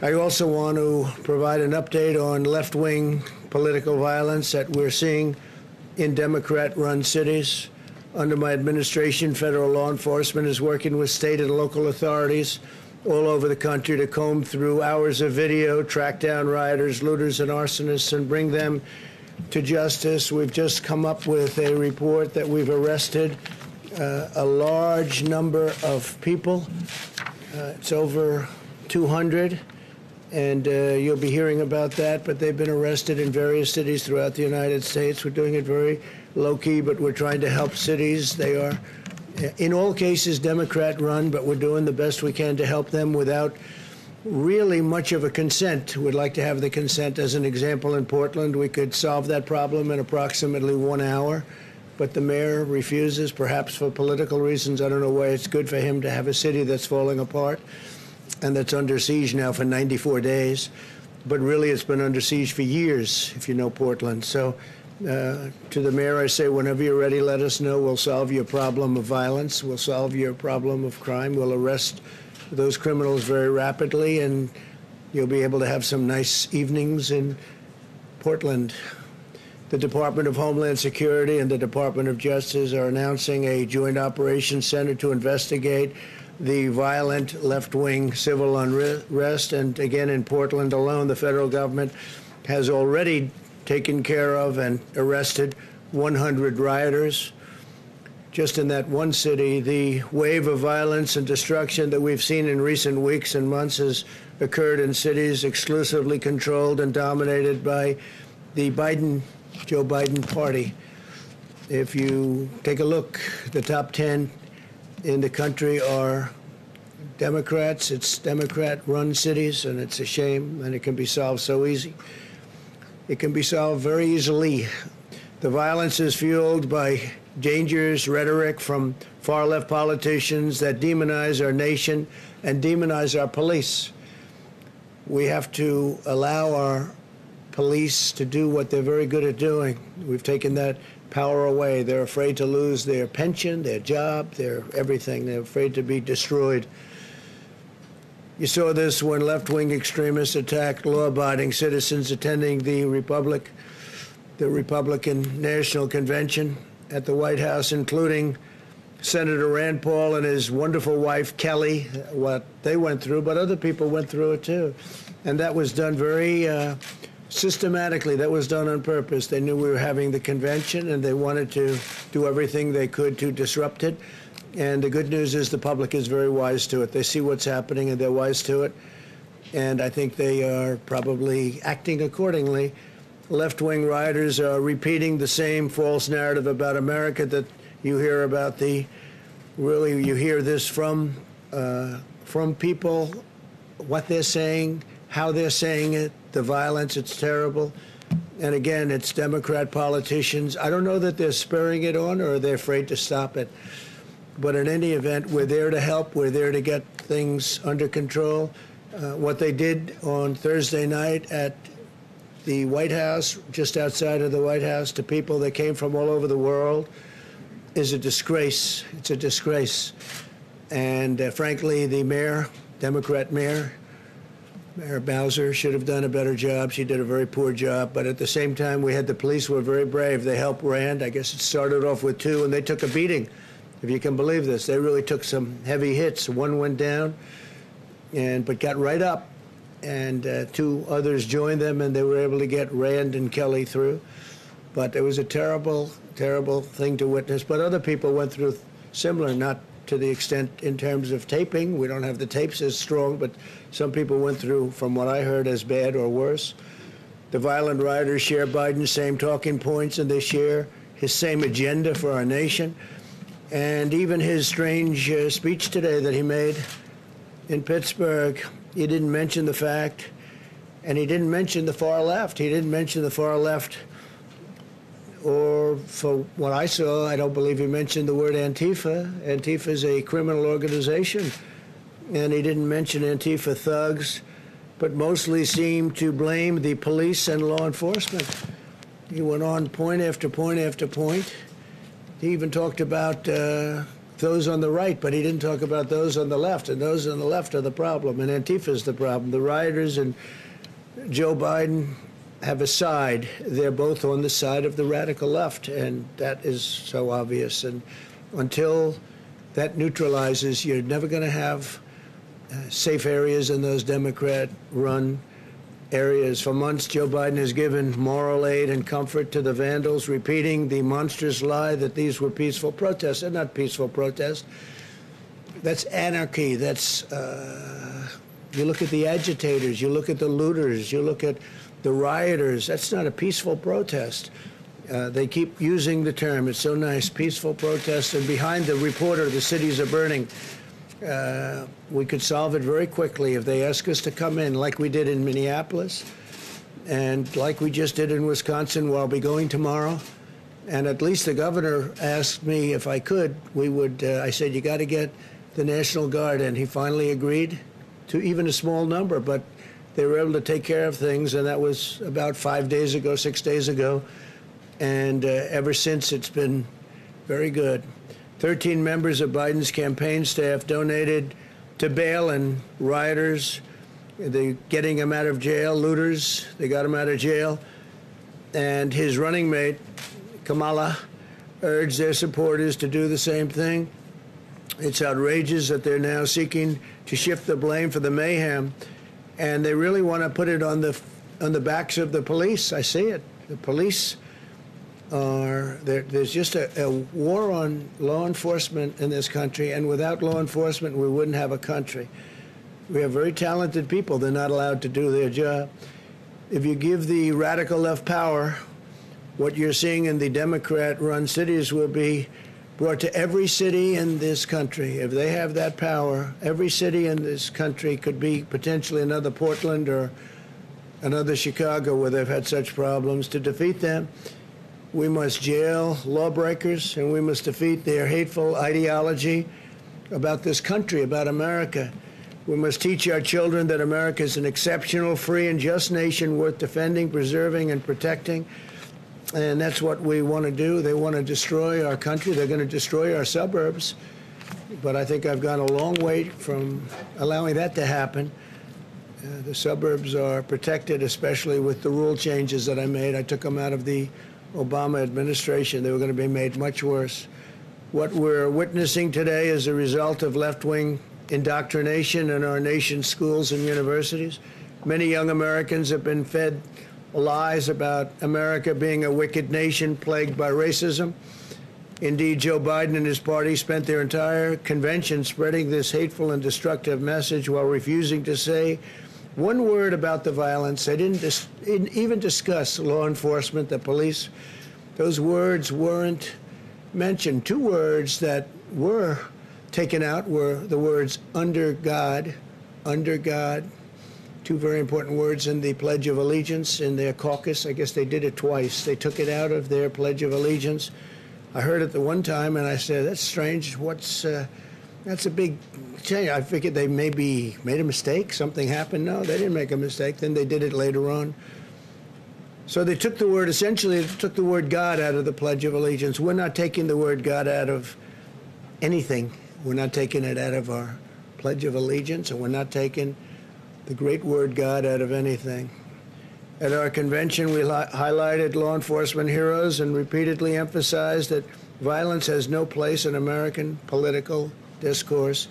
I also want to provide an update on left-wing political violence that we're seeing in Democrat-run cities. Under my administration, federal law enforcement is working with state and local authorities all over the country to comb through hours of video, track down rioters, looters, and arsonists, and bring them to justice. We've just come up with a report that we've arrested a large number of people. It's over 200. And you'll be hearing about that, but they've been arrested in various cities throughout the United States. We're doing it very low-key, but we're trying to help cities. They are, in all cases, Democrat-run, but we're doing the best we can to help them without really much of a consent. We'd like to have the consent. As an example, in Portland, we could solve that problem in approximately 1 hour, but the mayor refuses, perhaps for political reasons. I don't know why it's good for him to have a city that's falling apart and that's under siege now for 94 days. But really, it's been under siege for years, if you know Portland. So to the mayor, I say, whenever you're ready, let us know. We'll solve your problem of violence. We'll solve your problem of crime. We'll arrest those criminals very rapidly, and you'll be able to have some nice evenings in Portland. The Department of Homeland Security and the Department of Justice are announcing a joint operations center to investigate the violent left-wing civil unrest. And again, in Portland alone, the federal government has already taken care of and arrested 100 rioters. Just in that one city, the wave of violence and destruction that we've seen in recent weeks and months has occurred in cities exclusively controlled and dominated by the Joe Biden party. If you take a look, the top 10 in the country are Democrats. It's Democrat-run cities, and it's a shame, and it can be solved so easy. It can be solved very easily. The violence is fueled by dangerous rhetoric from far-left politicians that demonize our nation and demonize our police. We have to allow our police to do what they're very good at doing. We've taken that power away. They're afraid to lose their pension, their job, their everything. They're afraid to be destroyed. You saw this when left-wing extremists attacked law-abiding citizens attending the Republican National Convention at the White House, including Senator Rand Paul and his wonderful wife, Kelly, what they went through, but other people went through it too. And that was done very systematically. That was done on purpose. They knew we were having the convention, and they wanted to do everything they could to disrupt it. And the good news is the public is very wise to it. They see what's happening, and they're wise to it. And I think they are probably acting accordingly. Left-wing rioters are repeating the same false narrative about America that you hear about. You hear this from people, what they're saying, how they're saying it, the violence. It's terrible. And again, it's Democrat politicians. I don't know that they're spurring it on or they're afraid to stop it. But in any event, we're there to help. We're there to get things under control. What they did on Thursday night at the White House, just outside of the White House, to people that came from all over the world is a disgrace. It's a disgrace. And frankly, the mayor, Democrat mayor, Mayor Bowser, should have done a better job. She did a very poor job. But at the same time, we had the police who were very brave. They helped Rand. I guess it started off with 2, and they took a beating, if you can believe this. They really took some heavy hits. 1 went down, but got right up. And 2 others joined them, and they were able to get Rand and Kelly through. But it was a terrible, terrible thing to witness. But other people went through similar, not to the extent in terms of taping. We don't have the tapes as strong, but some people went through, from what I heard, as bad or worse. The violent rioters share Biden's same talking points, and they share his same agenda for our nation. And even his strange speech today that he made in Pittsburgh, he didn't mention the fact, and he didn't mention the far left. He didn't mention the far left, or for what I saw, I don't believe he mentioned the word Antifa. Antifa is a criminal organization, and he didn't mention Antifa thugs, but mostly seemed to blame the police and law enforcement. He went on point after point after point. He even talked about those on the right, but he didn't talk about those on the left, and those on the left are the problem, and Antifa is the problem. The rioters and Joe Biden have a side. They're both on the side of the radical left, and that is so obvious. And until that neutralizes, you're never going to have safe areas in those Democrat-run areas. For months, Joe Biden has given moral aid and comfort to the vandals, repeating the monstrous lie that these were peaceful protests. They're not peaceful protests. That's anarchy. That's you look at the agitators, you look at the looters, you look at the rioters. That's not a peaceful protest. They keep using the term. It's so nice, peaceful protest. And behind the reporter, the cities are burning. We could solve it very quickly if they ask us to come in, like we did in Minneapolis and like we just did in Wisconsin, where I'll be going tomorrow. And at least the governor asked me if I could, we would, I said, you got to get the National Guard. And he finally agreed to even a small number, but they were able to take care of things. And that was about 5 days ago, 6 days ago. And ever since, it's been very good. 13 members of Biden's campaign staff donated to bail and rioters. They're getting him out of jail, looters. They got him out of jail. And his running mate, Kamala, urged their supporters to do the same thing. It's outrageous that they're now seeking to shift the blame for the mayhem. And they really want to put it on the backs of the police. I see it. The police there's just a war on law enforcement in this country, and without law enforcement, we wouldn't have a country. We have very talented people. They're not allowed to do their job. If you give the radical left power, what you're seeing in the Democrat-run cities will be brought to every city in this country. If they have that power, every city in this country could be potentially another Portland or another Chicago where they've had such problems. To defeat them, we must jail lawbreakers, and we must defeat their hateful ideology about this country, about America. We must teach our children that America is an exceptional, free, and just nation worth defending, preserving, and protecting. And that's what we want to do. They want to destroy our country. They're going to destroy our suburbs. But I think I've gone a long way from allowing that to happen. The suburbs are protected, especially with the rule changes that I made. I took them out of the Obama administration. They were going to be made much worse. What we're witnessing today is a result of left-wing indoctrination in our nation's schools and universities. Many young Americans have been fed lies about America being a wicked nation plagued by racism. Indeed, Joe Biden and his party spent their entire convention spreading this hateful and destructive message while refusing to say one word about the violence. They didn't even discuss law enforcement, the police. Those words weren't mentioned. Two words that were taken out were the words under God, two very important words in the Pledge of Allegiance in their caucus. I guess they did it twice. They took it out of their Pledge of Allegiance. I heard it the one time, and I said, that's strange. That's a big change. I figured they maybe made a mistake. Something happened. No, they didn't make a mistake. Then they did it later on. So they took the word, essentially, they took the word God out of the Pledge of Allegiance. We're not taking the word God out of anything. We're not taking it out of our Pledge of Allegiance, and we're not taking the great word God out of anything. At our convention, we highlighted law enforcement heroes and repeatedly emphasized that violence has no place in American political discourse.